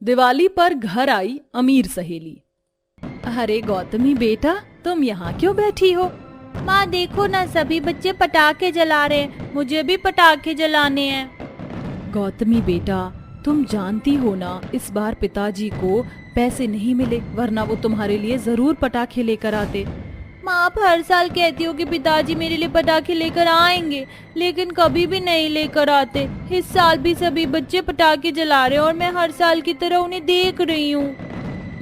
दिवाली पर घर आई अमीर सहेली। अरे गौतमी बेटा, तुम यहाँ क्यों बैठी हो? माँ देखो ना, सभी बच्चे पटाखे जला रहे हैं, मुझे भी पटाखे जलाने हैं। गौतमी बेटा, तुम जानती हो ना, इस बार पिताजी को पैसे नहीं मिले, वरना वो तुम्हारे लिए जरूर पटाखे लेकर आते। माँ आप हर साल कहती हो कि पिताजी मेरे लिए पटाखे लेकर आएंगे, लेकिन कभी भी नहीं लेकर आते। इस साल भी सभी बच्चे पटाखे जला रहे हैं और मैं हर साल की तरह उन्हें देख रही हूँ।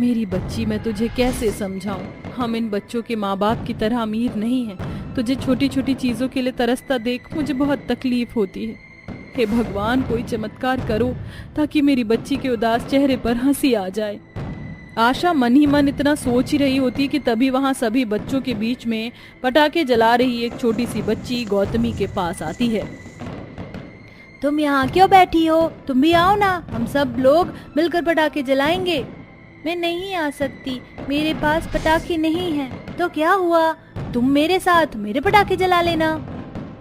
मेरी बच्ची, मैं तुझे कैसे समझाऊं? हम इन बच्चों के माँ बाप की तरह अमीर नहीं हैं। तुझे छोटी छोटी चीजों के लिए तरसता देख मुझे बहुत तकलीफ होती है। हे भगवान, कोई चमत्कार करो ताकि मेरी बच्ची के उदास चेहरे पर हंसी आ जाए। आशा मन ही मन इतना सोच ही रही होती कि तभी वहाँ सभी बच्चों के बीच में पटाखे जला रही एक छोटी सी बच्ची गौतमी के पास आती है। तुम यहाँ क्यों बैठी हो? तुम भी आओ ना, हम सब लोग मिलकर पटाखे जलाएंगे। मैं नहीं आ सकती, मेरे पास पटाखे नहीं हैं। तो क्या हुआ, तुम मेरे साथ मेरे पटाखे जला लेना।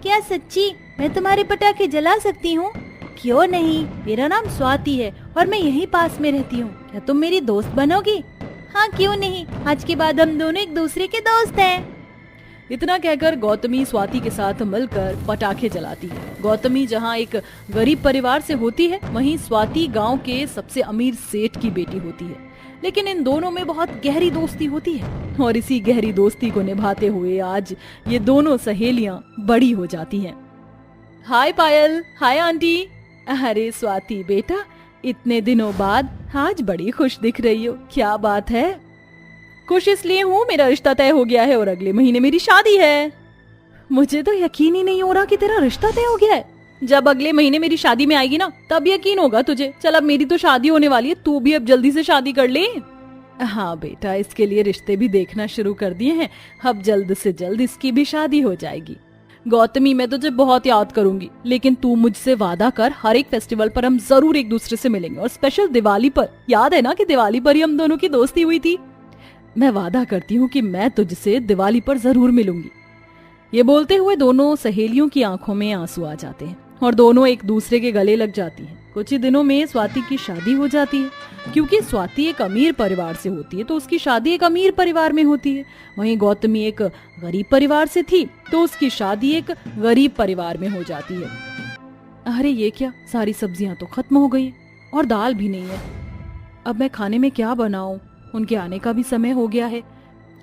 क्या सच्ची मैं तुम्हारे पटाखे जला सकती हूँ? क्यों नहीं, मेरा नाम स्वाति है और मैं यहीं पास में रहती हूँ। क्या तुम मेरी दोस्त बनोगी? हाँ क्यों नहीं, आज के बाद हम दोनों एक दूसरे के दोस्त हैं। इतना कहकर गौतमी स्वाति के साथ मिलकर पटाखे जलाती है। गौतमी जहाँ एक गरीब परिवार से होती है, वहीं स्वाति गांव के सबसे अमीर सेठ की बेटी होती है। लेकिन इन दोनों में बहुत गहरी दोस्ती होती है और इसी गहरी दोस्ती को निभाते हुए आज ये दोनों सहेलियां बड़ी हो जाती हैं। हाय पायल, हाय आंटी। अरे स्वाति बेटा, इतने दिनों बाद आज बड़ी खुश दिख रही हो, क्या बात है? खुश इसलिए हूँ, मेरा रिश्ता तय हो गया है और अगले महीने मेरी शादी है। मुझे तो यकीन ही नहीं हो रहा कि तेरा रिश्ता तय हो गया है। जब अगले महीने मेरी शादी में आएगी ना, तब यकीन होगा तुझे। चल अब मेरी तो शादी होने वाली है, तू भी अब जल्दी से शादी कर ले। हाँ बेटा, इसके लिए रिश्ते भी देखना शुरू कर दिए हैं, अब जल्द से जल्द इसकी भी शादी हो जाएगी। गौतमी, मैं तुझे बहुत याद करूंगी, लेकिन तू मुझसे वादा कर, हर एक फेस्टिवल पर हम जरूर एक दूसरे से मिलेंगे और स्पेशल दिवाली पर। याद है ना कि दिवाली पर ही हम दोनों की दोस्ती हुई थी? मैं वादा करती हूँ कि मैं तुझसे दिवाली पर जरूर मिलूंगी। ये बोलते हुए दोनों सहेलियों की आंखों में आंसू आ जाते हैं और दोनों एक दूसरे के गले लग जाती हैं। कुछ ही दिनों में स्वाति की शादी हो जाती है। क्योंकि स्वाति एक अमीर परिवार से होती है तो उसकी शादी एक अमीर परिवार में होती है। वहीं गौतमी एक गरीब परिवार से थी तो उसकी शादी एक गरीब परिवार में हो जाती है। अरे ये क्या, सारी सब्जियां तो खत्म हो गई और दाल भी नहीं है। अब मैं खाने में क्या बनाऊं? उनके आने का भी समय हो गया है।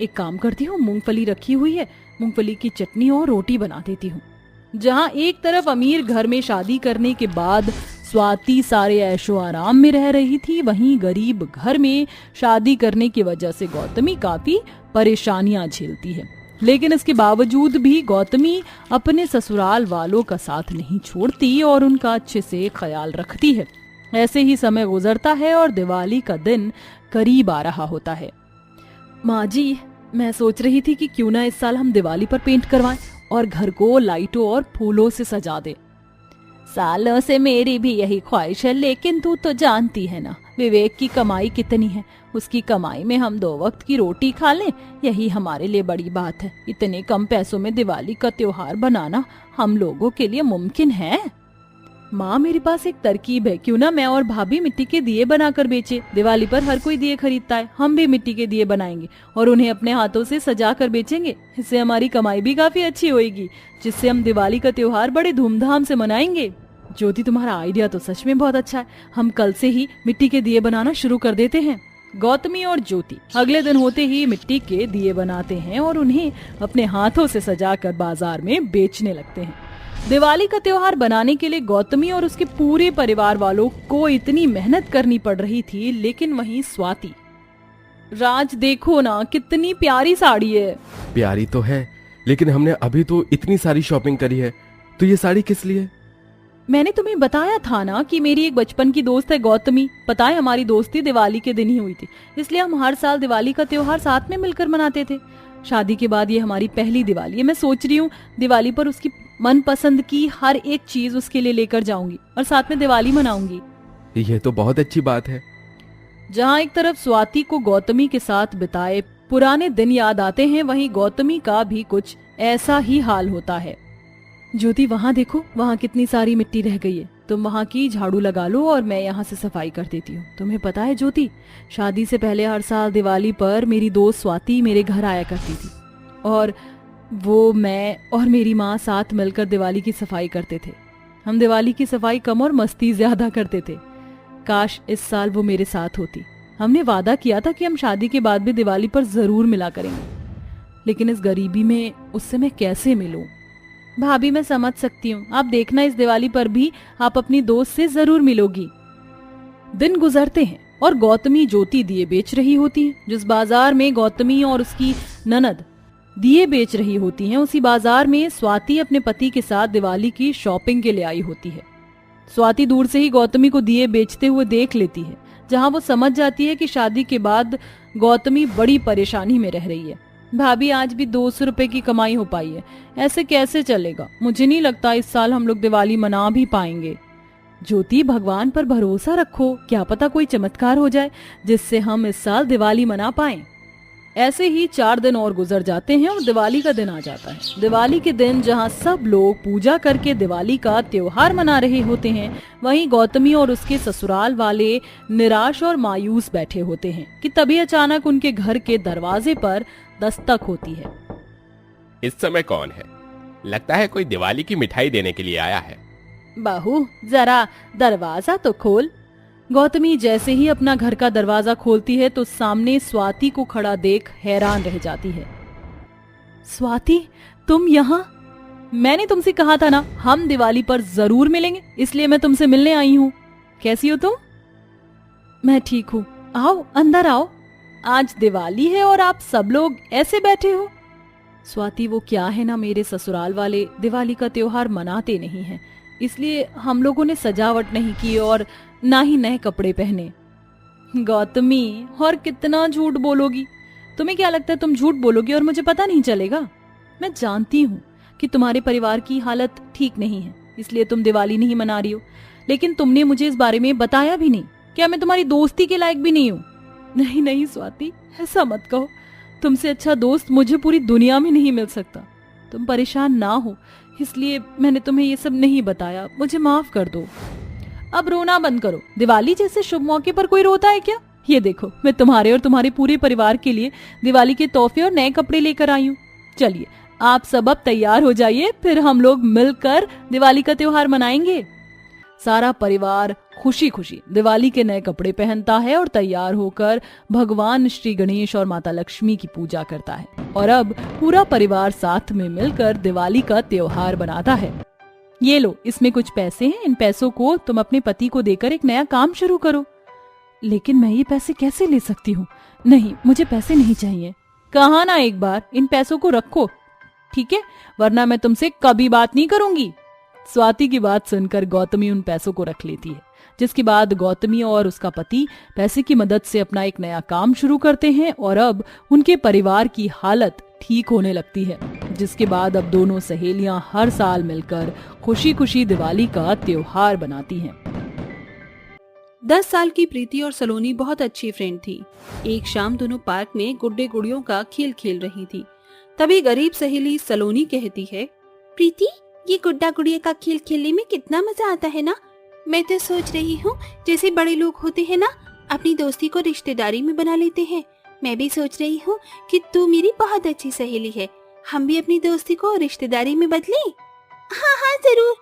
एक काम करती हूँ, मूंगफली रखी हुई है, मूंगफली की चटनी और रोटी बना देती हूँ। जहाँ एक तरफ अमीर घर में शादी करने के बाद स्वाति सारे ऐशो आराम में रह रही थी, वहीं गरीब घर में शादी करने की वजह से गौतमी काफी परेशानियां झेलती है। लेकिन इसके बावजूद भी गौतमी अपने ससुराल वालों का साथ नहीं छोड़ती और उनका अच्छे से ख्याल रखती है। ऐसे ही समय गुजरता है और दिवाली का दिन करीब आ रहा होता है। माँ जी, मैं सोच रही थी कि क्यों ना इस साल हम दिवाली पर पेंट करवाएं और घर को लाइटों और फूलों से सजा दे। सालों से मेरी भी यही ख्वाहिश है, लेकिन तू तो जानती है ना विवेक की कमाई कितनी है। उसकी कमाई में हम 2 वक्त की रोटी खा लें, यही हमारे लिए बड़ी बात है। इतने कम पैसों में दिवाली का त्योहार बनाना हम लोगों के लिए मुमकिन है? माँ, मेरे पास एक तरकीब है, क्यों ना मैं और भाभी मिट्टी के दिए बनाकर बेचे। दिवाली पर हर कोई दिए खरीदता है, हम भी मिट्टी के दिए बनाएंगे और उन्हें अपने हाथों से सजा कर बेचेंगे। इससे हमारी कमाई भी काफी अच्छी होगी, जिससे हम दिवाली का त्योहार बड़े धूमधाम से मनाएंगे। ज्योति, तुम्हारा आइडिया तो सच में बहुत अच्छा है। हम कल से ही मिट्टी के दिए बनाना शुरू कर देते हैं। गौतमी और ज्योति अगले दिन होते ही मिट्टी के दिए बनाते हैं और उन्हें अपने हाथों से सजाकर बाजार में बेचने लगते हैं। दिवाली का त्योहार बनाने के लिए गौतमी और उसके पूरे परिवार वालों को इतनी मेहनत करनी पड़ रही थी, लेकिन वहीं स्वाति। राज देखो ना, कितनी प्यारी साड़ी है। प्यारी तो है, लेकिन हमने अभी तो इतनी सारी शॉपिंग करी है, तो ये साड़ी किस लिए? मैंने तुम्हें बताया था ना कि मेरी एक बचपन की दोस्त है गौतमी। पता है, हमारी दोस्ती दिवाली के दिन ही हुई थी, इसलिए हम हर साल दिवाली का त्योहार साथ में मिलकर मनाते थे। शादी के बाद ये हमारी पहली दिवाली है। मैं सोच रही हूँ दिवाली पर उसकी मनपसंद की हर एक चीज उसके लिए लेकर जाऊंगी और साथ में दिवाली मनाऊंगी। ये तो बहुत अच्छी बात है। जहाँ एक तरफ स्वाति को गौतमी के साथ बिताए पुराने दिन याद आते हैं, वहीं गौतमी का भी कुछ ऐसा ही हाल होता है। ज्योति वहाँ देखो, वहाँ कितनी सारी मिट्टी रह गई है। तुम वहाँ की झाड़ू लगा लो और मैं यहाँ से सफाई कर देती हूँ। तुम्हें पता है ज्योति, शादी से पहले हर साल दिवाली पर मेरी दोस्त स्वाति मेरे घर आया करती थी और वो, मैं और मेरी माँ साथ मिलकर दिवाली की सफाई करते थे। हम दिवाली की सफाई कम और मस्ती ज्यादा करते थे। काश इस साल वो मेरे साथ होती। हमने वादा किया था कि हम शादी के बाद भी दिवाली पर जरूर मिला करेंगे, लेकिन इस गरीबी में उससे मैं कैसे मिलूं? भाभी मैं समझ सकती हूँ, आप देखना इस दिवाली पर भी आप अपनी दोस्त से जरूर मिलोगी। दिन गुजरते हैं और गौतमी ज्योति दिए बेच रही होती है। जिस बाजार में गौतमी और उसकी ननद दिए बेच रही होती हैं, उसी बाजार में स्वाति अपने पति के साथ दिवाली की शॉपिंग के लिए आई होती है। स्वाति दूर से ही गौतमी को दिए बेचते हुए देख लेती है, जहां वो समझ जाती है कि शादी के बाद गौतमी बड़ी परेशानी में रह रही है। भाभी आज भी 200 रुपए की कमाई हो पाई है, ऐसे कैसे चलेगा? मुझे नहीं लगता इस साल हम लोग दिवाली मना भी पाएंगे। ज्योति, भगवान पर भरोसा रखो, क्या पता कोई चमत्कार हो जाए जिससे हम इस साल दिवाली मना पाएं। ऐसे ही 4 दिन और गुजर जाते हैं और दिवाली का दिन आ जाता है। दिवाली के दिन जहां सब लोग पूजा करके दिवाली का त्योहार मना रहे होते हैं, वहीं गौतमी और उसके ससुराल वाले निराश और मायूस बैठे होते हैं कि तभी अचानक उनके घर के दरवाजे पर दस्तक होती है। इस समय कौन है? लगता है कोई दिवाली की मिठाई देने के लिए आया है। बहू जरा दरवाजा तो खोल। गौतमी जैसे ही अपना घर का दरवाजा खोलती है तो सामने स्वाति को खड़ा देख हैरान रह जाती है। स्वाति, तुम यहाँ? मैंने तुमसे कहा था ना हम दिवाली पर जरूर मिलेंगे, इसलिए मैं तुमसे मिलने आई हूँ। कैसी हो तुम? मैं ठीक हूँ, आओ अंदर आओ। आज दिवाली है और आप सब लोग ऐसे बैठे हो। स्वाति, वो क्या है ना, मेरे ससुराल वाले दिवाली का त्योहार मनाते नहीं हैं, इसलिए हम लोगों ने सजावट नहीं की और ना ही नए कपड़े पहने। गौतमी, और कितना झूठ बोलोगी? तुम्हें क्या लगता है तुम झूठ बोलोगी और मुझे पता नहीं चलेगा? मैं जानती हूँ कि तुम्हारे परिवार की हालत ठीक नहीं है, इसलिए तुम दिवाली नहीं मना रही हो, लेकिन तुमने मुझे इस बारे में बताया भी नहीं। क्या मैं तुम्हारी दोस्ती के लायक भी नहीं हूँ? नहीं नहीं स्वाति, ऐसा मत कहो। तुमसे अच्छा दोस्त मुझे पूरी दुनिया में नहीं मिल सकता। तुम परेशान ना हो, इसलिए मैंने तुम्हें ये सब नहीं बताया, मुझे माफ कर दो। अब रोना बंद करो। दिवाली जैसे शुभ मौके पर कोई रोता है क्या? ये देखो, मैं तुम्हारे और तुम्हारे पूरे परिवार के लिए दिवाली के तोहफे और नए कपड़े लेकर आई हूँ। चलिए आप सब अब तैयार हो जाइए, फिर हम लोग मिलकर दिवाली का त्योहार मनाएंगे। सारा परिवार खुशी खुशी दिवाली के नए कपड़े पहनता है और तैयार होकर भगवान श्री गणेश और माता लक्ष्मी की पूजा करता है। और अब पूरा परिवार साथ में मिलकर दिवाली का त्योहार बनाता है। ये लो, इसमें कुछ पैसे हैं, इन पैसों को तुम अपने पति को देकर एक नया काम शुरू करो। लेकिन मैं ये पैसे कैसे ले सकती हूँ? नहीं, मुझे पैसे नहीं चाहिए। कहा ना एक बार, इन पैसों को रखो, ठीक है? वरना मैं तुमसे कभी बात नहीं करूंगी। स्वाति की बात सुनकर गौतमी उन पैसों को रख लेती है, जिसके बाद गौतमी और उसका पति पैसे की मदद से अपना एक नया काम शुरू करते हैं और अब उनके परिवार की हालत ठीक होने लगती है, जिसके बाद अब दोनों सहेलियां हर साल मिलकर खुशी खुशी दिवाली का त्योहार बनाती हैं। 10 साल की प्रीति और सलोनी बहुत अच्छी फ्रेंड थी। एक शाम दोनों पार्क में गुड्डे गुड़ियों का खेल खेल रही थी। तभी गरीब सहेली सलोनी कहती है, प्रीति, ये गुड्डा गुड़िया का खेल खेलने में कितना मजा आता है ना। मैं तो सोच रही हूँ जैसे बड़े लोग होते हैं ना, अपनी दोस्ती को रिश्तेदारी में बना लेते हैं। मैं भी सोच रही हूँ कि तू मेरी बहुत अच्छी सहेली है, हम भी अपनी दोस्ती को रिश्तेदारी में बदलें। हाँ हाँ जरूर,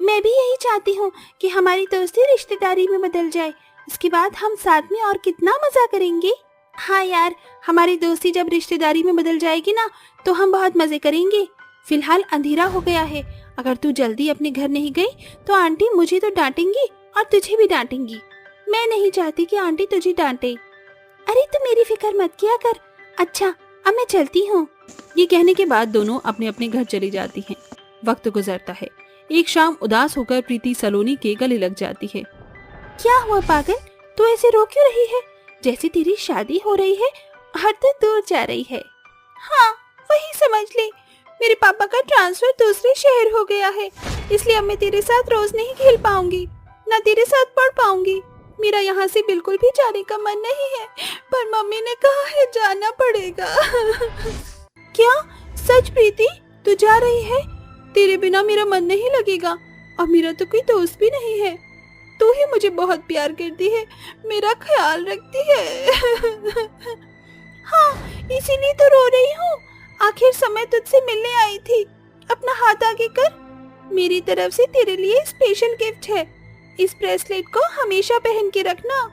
मैं भी यही चाहती हूँ कि हमारी दोस्ती रिश्तेदारी में बदल जाए। उसके बाद हम साथ में और कितना मजा करेंगे। हाँ यार, हमारी दोस्ती जब रिश्तेदारी में बदल जाएगी ना तो हम बहुत मजे करेंगे। फिलहाल अंधेरा हो गया है, अगर तू जल्दी अपने घर नहीं गई तो आंटी मुझे तो डांटेंगी और तुझे भी डांटेंगी। मैं नहीं चाहती कि आंटी तुझे डांटे। अरे तू मेरी फिक्र मत किया कर। अच्छा, अब मैं चलती हूँ। ये कहने के बाद दोनों अपने अपने घर चली जाती हैं। वक्त गुजरता है। एक शाम उदास होकर प्रीति सलोनी के गले लग जाती है। क्या हुआ पागल, तू ऐसे रो क्यों रही है? जैसे तेरी शादी हो रही है और तू दूर जा रही है। हाँ वही समझ ले, मेरे पापा का ट्रांसफर दूसरे शहर हो गया है, इसलिए अब मैं तेरे साथ रोज नहीं खेल पाऊंगी, ना तेरे साथ पढ़ पाऊंगी। मेरा यहाँ से बिल्कुल भी जाने का मन नहीं है, पर मम्मी ने कहा है जाना पड़ेगा। क्या सच प्रीति, तू जा रही है? तेरे बिना मेरा मन नहीं लगेगा और मेरा तो कोई दोस्त भी नहीं है। तू ही मुझे बहुत प्यार करती है, मेरा ख्याल रखती है। हाँ, इसीलिए तो रो रही हूँ। आखिर समय तुझसे मिलने आई थी। अपना हाथ आगे कर, मेरी तरफ से तेरे लिए स्पेशल गिफ्ट है। इस ब्रेसलेट को हमेशा पहन के रखना।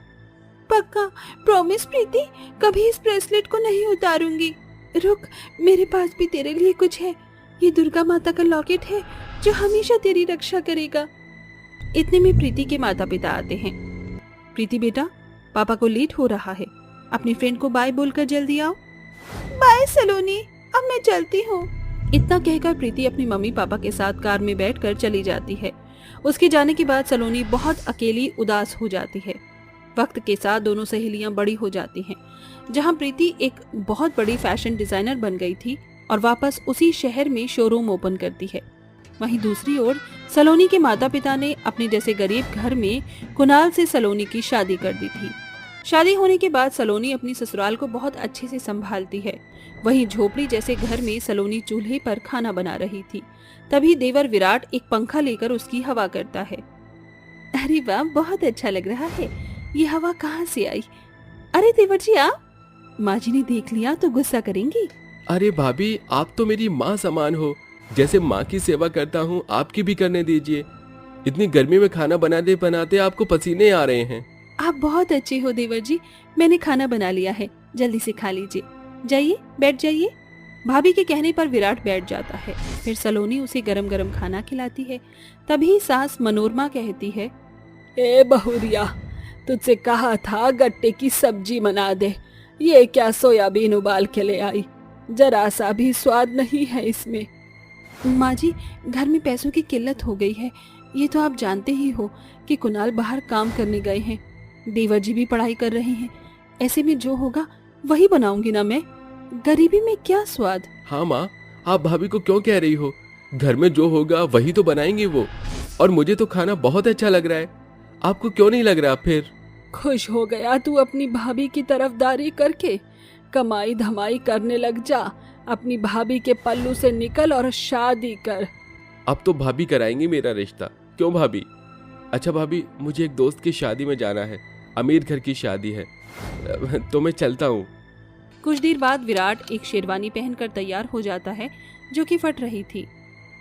पक्का, प्रॉमिस प्रीति, कभी इस ब्रेसलेट को नहीं उतारूंगी। रुक, मेरे पास भी तेरे लिए कुछ है। ये दुर्गा माता का लॉकेट है जो हमेशा तेरी रक्षा करेगा। इतने में प्रीति के माता पिता आते हैं। प्रीति बेटा, पापा को लेट हो रहा है, अपनी फ्रेंड को बाय बोलकर जल्दी आओ। बाय सलोनी, अब मैं चलती हूँ। इतना कहकर प्रीति अपनी मम्मी पापा के साथ कार में बैठकर चली जाती है। उसके जाने के बाद सलोनी बहुत अकेली उदास हो जाती है। वक्त के साथ दोनों सहेलियां बड़ी हो जाती हैं। जहां प्रीति एक बहुत बड़ी फैशन डिजाइनर बन गई थी और वापस उसी शहर में शोरूम ओपन करती है, वहीं दूसरी ओर सलोनी के माता पिता ने अपने जैसे गरीब घर में कुणाल से सलोनी की शादी कर दी थी। शादी होने के बाद सलोनी अपनी ससुराल को बहुत अच्छे से संभालती है। वहीं झोपड़ी जैसे घर में सलोनी चूल्हे पर खाना बना रही थी। तभी देवर विराट एक पंखा लेकर उसकी हवा करता है। अरे वाह, बहुत अच्छा लग रहा है। ये हवा कहाँ से आई? अरे देवर जी, आप? माँ जी ने देख लिया तो गुस्सा करेंगी। अरे भाभी, आप तो मेरी माँ समान हो। जैसे माँ की सेवा करता हूँ आपकी भी करने दीजिए। इतनी गर्मी में खाना बनाते बनाते आपको पसीने आ रहे हैं। आप बहुत अच्छे हो देवर जी। मैंने खाना बना लिया है, जल्दी से खा लीजिए। जाइए, बैठ जाइए। भाभी के कहने पर विराट बैठ जाता है। फिर सलोनी उसे गरम गरम खाना खिलाती है। तभी सास मनोरमा कहती है, ए बहुरिया, तुझसे कहा था गट्टे की सब्जी बना दे। ये क्या सोयाबीन उबाल के ले आई, जरा सा भी स्वाद नहीं है इसमें। माँ जी, घर में पैसों की किल्लत हो गई है। ये तो आप जानते ही हो कि कुणाल बाहर काम करने गए हैं, देवर जी भी पढ़ाई कर रहे हैं। ऐसे में जो होगा वही बनाऊंगी ना मैं। गरीबी में क्या स्वाद। हाँ माँ, आप भाभी को क्यों कह रही हो? घर में जो होगा वही तो बनाएंगे वो। और मुझे तो खाना बहुत अच्छा लग रहा है। आपको क्यों नहीं लग रहा? फिर खुश हो गया तू अपनी भाभी की तरफदारी करके? कमाई धमाई करने लग जा, अपनी भाभी के पल्लू से निकल और शादी कर। अब तो भाभी कराएंगी मेरा रिश्ता। क्यों भाभी? अच्छा भाभी, मुझे एक दोस्त की शादी में जाना है, अमीर घर की शादी है, तो मैं चलता हूँ। कुछ देर बाद विराट एक शेरवानी पहनकर तैयार हो जाता है जो कि फट रही थी।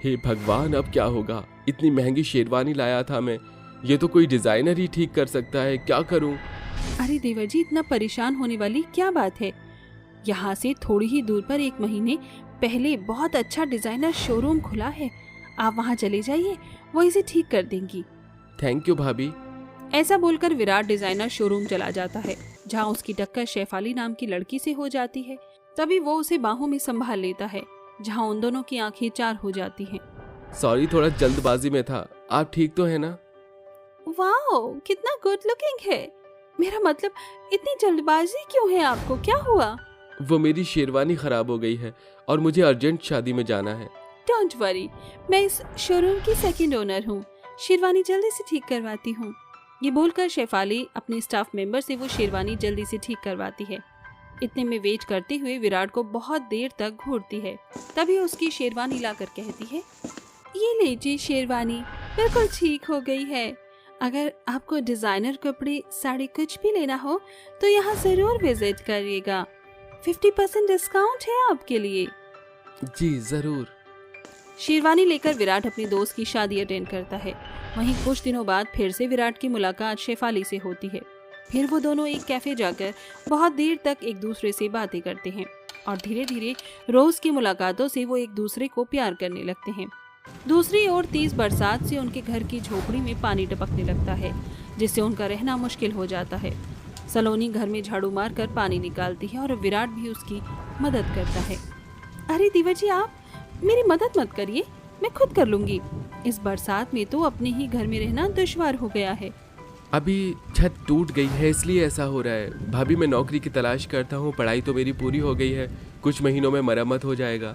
हे भगवान, अब क्या होगा? इतनी महंगी शेरवानी लाया था मैं, ये तो कोई डिजाइनर ही ठीक कर सकता है। क्या करूं? अरे देवर जी, इतना परेशान होने वाली क्या बात है? यहाँ से थोड़ी ही दूर पर 1 महीने पहले बहुत अच्छा डिजाइनर शोरूम खुला है, आप वहाँ चले जाइए, वो इसे ठीक कर देंगी। थैंक यू भाभी। ऐसा बोलकर विराट डिजाइनर शोरूम चला जाता है, जहाँ उसकी टक्कर शेफाली नाम की लड़की से हो जाती है। तभी वो उसे बाहों में संभाल लेता है, जहाँ उन दोनों की आंखें चार हो जाती हैं। सॉरी, थोड़ा जल्दबाजी में था। आप ठीक तो है ना? वाओ, कितना गुड लुकिंग है। मेरा मतलब, इतनी जल्दबाजी क्यों है आपको? क्या हुआ? वो मेरी शेरवानी खराब हो गई है और मुझे अर्जेंट शादी में जाना है। डोंट वरी, मैं इस शोरूम की सेकंड ओनर हूँ। शेरवानी जल्दी से ठीक करवाती हूँ। ये बोलकर शेफाली अपने स्टाफ मेंबर से वो शेरवानी जल्दी से ठीक करवाती है। इतने में वेट करते हुए विराट को बहुत देर तक घूरती है। तभी उसकी शेरवानी लाकर कहती है, ये लीजिए शेरवानी, बिल्कुल ठीक हो गई है। अगर आपको डिजाइनर कपड़े, साड़ी कुछ भी लेना हो तो यहाँ जरूर विजिट करिएगा। 50% डिस्काउंट है आपके लिए। जी जरूर। शेरवानी लेकर विराट अपनी दोस्त की शादी अटेंड करता है। वहीं कुछ दिनों बाद फिर से विराट की मुलाकात शेफाली से होती है। फिर वो दोनों एक कैफे जाकर बहुत देर तक एक दूसरे से बातें करते हैं और धीरे धीरे रोज की मुलाकातों से वो एक दूसरे को प्यार करने लगते हैं। दूसरी ओर तेज बरसात से उनके घर की झोपड़ी में पानी टपकने लगता है, जिससे उनका रहना मुश्किल हो जाता है। सलोनी घर में झाड़ू मारकर पानी निकालती है और विराट भी उसकी मदद करता है। अरे देवर जी, आप मेरी मदद मत करिए, मैं खुद कर लूंगी। इस बरसात में तो अपने ही घर में रहना दुश्वार हो गया है। अभी छत टूट गई है इसलिए ऐसा हो रहा है। भाभी, मैं नौकरी की तलाश करता हूँ, पढ़ाई तो मेरी पूरी हो गई है, कुछ महीनों में मरम्मत हो जाएगा।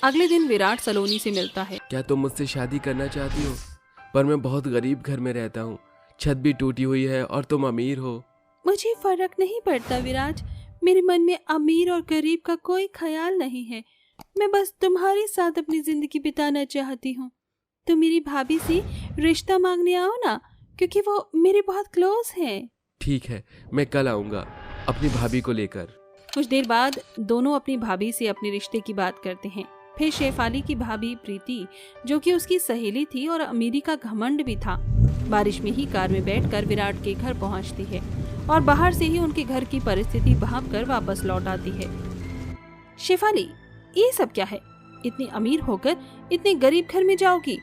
अगले दिन विराट सलोनी से मिलता है। क्या तुम मुझसे शादी करना चाहती हो? पर मैं बहुत गरीब घर में रहता हूँ, छत भी टूटी हुई है और तुम अमीर हो। मुझे फर्क नहीं पड़ता विराज, मेरे मन में अमीर और गरीब का कोई ख्याल नहीं है। मैं बस तुम्हारे साथ अपनी जिंदगी बिताना चाहती हूँ। तुम मेरी भाभी से रिश्ता मांगने आओ ना, क्योंकि वो मेरे बहुत क्लोज हैं। ठीक है, मैं कल आऊंगा अपनी भाभी को लेकर। कुछ देर बाद दोनों अपनी भाभी से अपने रिश्ते की बात करते हैं। फिर शेफाली की भाभी प्रीति, जो कि उसकी सहेली थी और अमीरी का घमंड भी था, बारिश में ही कार में बैठकर विराट के घर पहुंचती है और बाहर से ही उनके घर की परिस्थिति भांपकर वापस लौट आती है। शेफाली, ये सब क्या है? इतनी अमीर होकर इतने गरीब घर में जाओगी?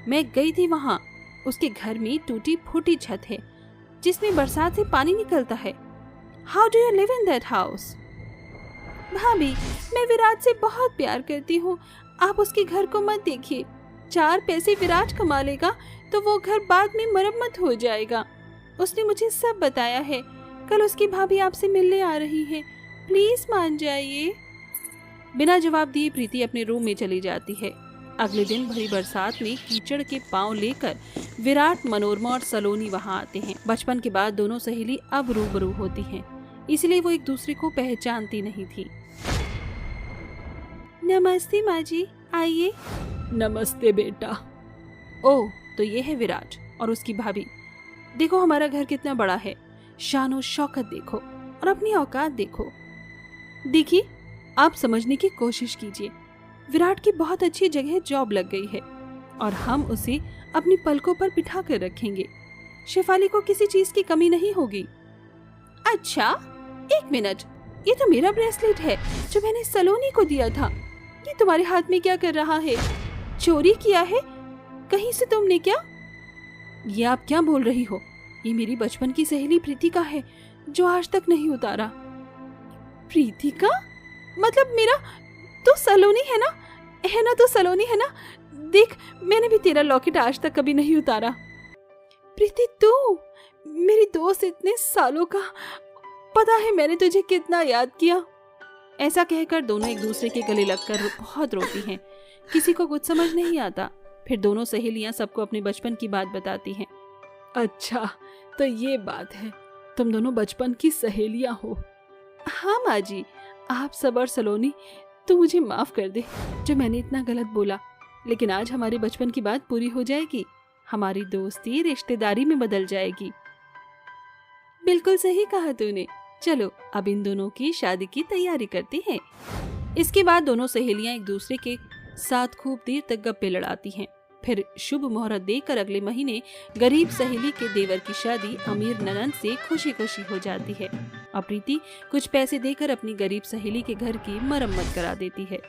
मैं गई थी वहाँ, उसके घर में टूटी फूटी छत है जिसमें बरसात से पानी निकलता है। How do you live in that house? भाभी, मैं विराट से बहुत प्यार करती हूँ, आप उसके घर को मत देखिए। 4 पैसे विराट कमा लेगा तो वो घर बाद में मरम्मत हो जाएगा। उसने मुझे सब बताया है। कल उसकी भाभी आपसे मिलने आ रही है, प्लीज मान जाइए। बिना जवाब दिए प्रीति अपने रूम में चली जाती है। अगले दिन भरी बरसात में कीचड़ के पांव लेकर विराट, मनोरमा और सलोनी वहां आते हैं। बचपन के बाद दोनों सहेली अब रूबरू होती हैं, इसलिए वो एक दूसरे को पहचानती नहीं थी। नमस्ते माँ जी, आइए। नमस्ते बेटा। ओह, तो ये है विराट और उसकी भाभी। देखो हमारा घर कितना बड़ा है, शान और शौकत देखो और अपनी औकात देखो। देखिए, आप समझने की कोशिश कीजिए। विराट की बहुत अच्छी जगह जॉब लग गई है और हम उसे अपनी पलकों पर बिठा कर रखेंगे। शेफाली को किसी चीज की कमी नहीं होगी। अच्छा, 1 मिनट, ये तो मेरा ब्रेसलेट है जो मैंने सलोनी को दिया था। ये तुम्हारे हाथ में क्या कर रहा है? चोरी किया है कहीं से तुमने क्या? ये आप क्या बोल रही हो? ये मेरी बचपन की सहेली प्रीति का है जो आज तक नहीं उतारा। प्रीति का मतलब मेरा तो सलोनी है ना? तो सलोनी है ना? देख, मैंने भी तेरा लॉकेट आज तक कभी नहीं उतारा। प्रीति, तू मेरी दोस्त इतने सालों का, पता है मैंने तुझे कितना याद किया। ऐसा कहकर दोनों एक दूसरे के गले लगकर बहुत रोती हैं। किसी को कुछ समझ नहीं आता। फिर दोनों सहेलियां सबको अपने बचपन की बात बताती हैं। अच्छा, तो ये बात है, तुम दोनों बचपन की सहेलियां हो। हाँ माँ जी, आप सब और सलोनी, तू मुझे माफ कर दे जो मैंने इतना गलत बोला, लेकिन आज हमारे बचपन की बात पूरी हो जाएगी। हमारी दोस्ती रिश्तेदारी में बदल जाएगी। बिल्कुल सही कहा तूने। चलो अब इन दोनों की शादी की तैयारी करते हैं। इसके बाद दोनों सहेलियां एक दूसरे के साथ खूब देर तक गप्पे लड़ाती हैं। फिर शुभ मुहूर्त देखकर अगले महीने गरीब सहेली के देवर की शादी अमीर ननंद से खुशी खुशी हो जाती है और प्रीति कुछ पैसे देकर अपनी गरीब सहेली के घर की मरम्मत करा देती है।